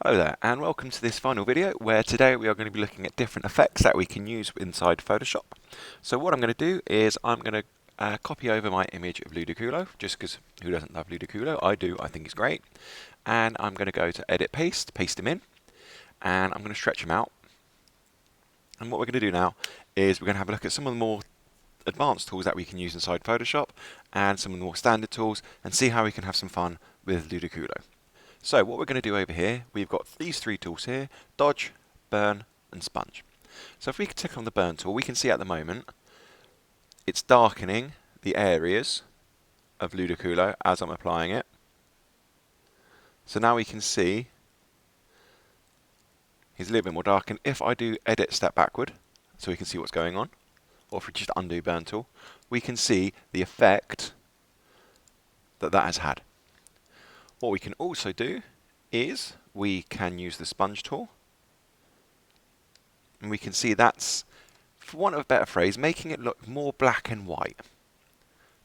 Hello there, and welcome to this final video where today we are going to be looking at different effects that we can use inside Photoshop. So what I'm going to do is I'm going to copy over my image of Ludicolo, just because who doesn't love Ludicolo? I do, I think it's great. And I'm going to go to Edit Paste, paste him in, and I'm going to stretch him out. And what we're going to do now is we're going to have a look at some of the more advanced tools that we can use inside Photoshop and some of the more standard tools and see how we can have some fun with Ludicolo. So what we're going to do over here, we've got these three tools here, Dodge, Burn and Sponge. So if we click on the Burn tool, we can see at the moment it's darkening the areas of Ludicolo as I'm applying it. So now we can see he's a little bit more darkened. If I do Edit Step Backward, so we can see what's going on, or if we just undo Burn tool, we can see the effect that has had. What we can also do is we can use the sponge tool, and we can see that's, for want of a better phrase, making it look more black and white.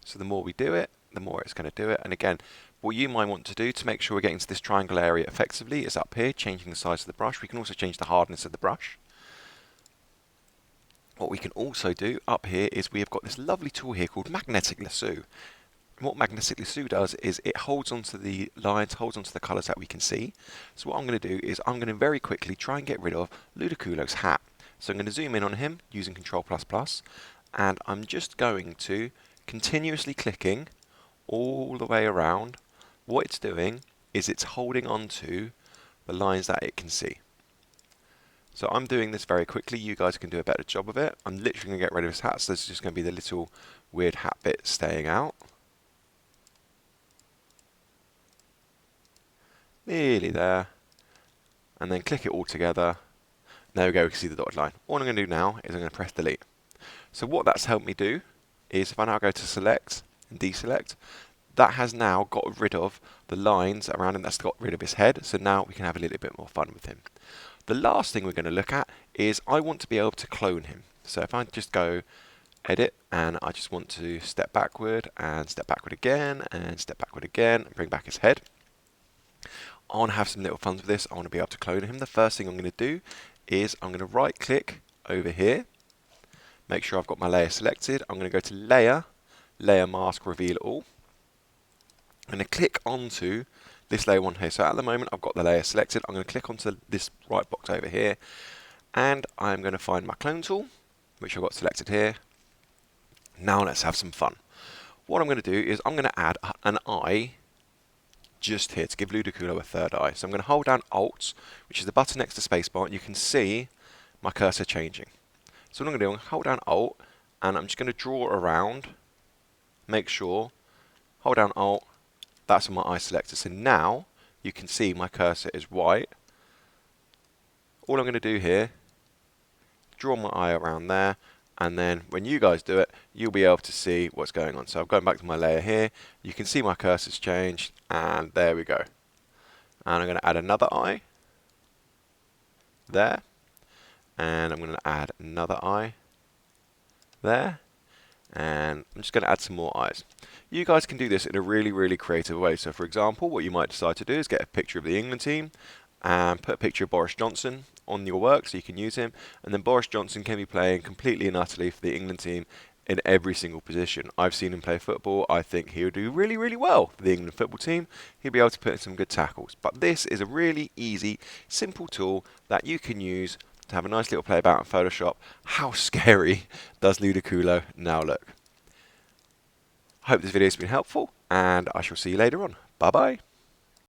So the more we do it, the more it's going to do it. And again, what you might want to do to make sure we're getting to this triangle area effectively is up here, changing the size of the brush. We can also change the hardness of the brush. What we can also do up here is we have got this lovely tool here called Magnetic Lasso. What Magnetic Lasso does is it holds onto the lines, holds onto the colours that we can see. So what I'm going to do is I'm going to very quickly try and get rid of Ludicolo's hat. So I'm going to zoom in on him using Ctrl++, and I'm just going to continuously clicking all the way around. What it's doing is it's holding onto the lines that it can see. So I'm doing this very quickly. You guys can do a better job of it. I'm literally going to get rid of his hat, so there's just going to be the little weird hat bit staying out. Nearly there, and then click it all together. There we go, we can see the dotted line. All I'm going to do now is I'm going to press delete. So what that's helped me do is if I now go to select and deselect, that has now got rid of the lines around him, that's got rid of his head, so now we can have a little bit more fun with him. The last thing we're going to look at is I want to be able to clone him. So if I just go edit and I just want to step backward and step backward again and step backward again and bring back his head. I want to have some little fun with this. I want to be able to clone him. The first thing I'm going to do is I'm going to right click over here, make sure I've got my layer selected. I'm going to go to Layer, Layer Mask, Reveal All. I'm going to click onto this layer one here. So at the moment I've got the layer selected. I'm going to click onto this right box over here, and I'm going to find my clone tool, which I've got selected here. Now let's have some fun. What I'm going to do is I'm going to add an eye just here to give Ludicolo a third eye. So I'm going to hold down Alt, which is the button next to spacebar, and you can see my cursor changing. So what I'm going to do, I'm going to hold down Alt, and I'm just going to draw around, make sure, hold down Alt, that's my eye selector. So now you can see my cursor is white. All I'm going to do here, draw my eye around there, and then when you guys do it, you'll be able to see what's going on. So I'm going back to my layer here. You can see my cursor's changed, and there we go. And I'm going to add another eye there, and I'm going to add another eye there, and I'm just going to add some more eyes. You guys can do this in a really, really creative way. So for example, what you might decide to do is get a picture of the England team and put a picture of Boris Johnson on your work so you can use him, and then Boris Johnson can be playing completely and utterly for the England team in every single position. I've seen him play football. I think he'll do really, really well for the England football team. He'll be able to put in some good tackles. But this is a really easy, simple tool that you can use to have a nice little play about in Photoshop. How scary does Ludicolo now look? I hope this video has been helpful, and I shall see you later on. Bye bye.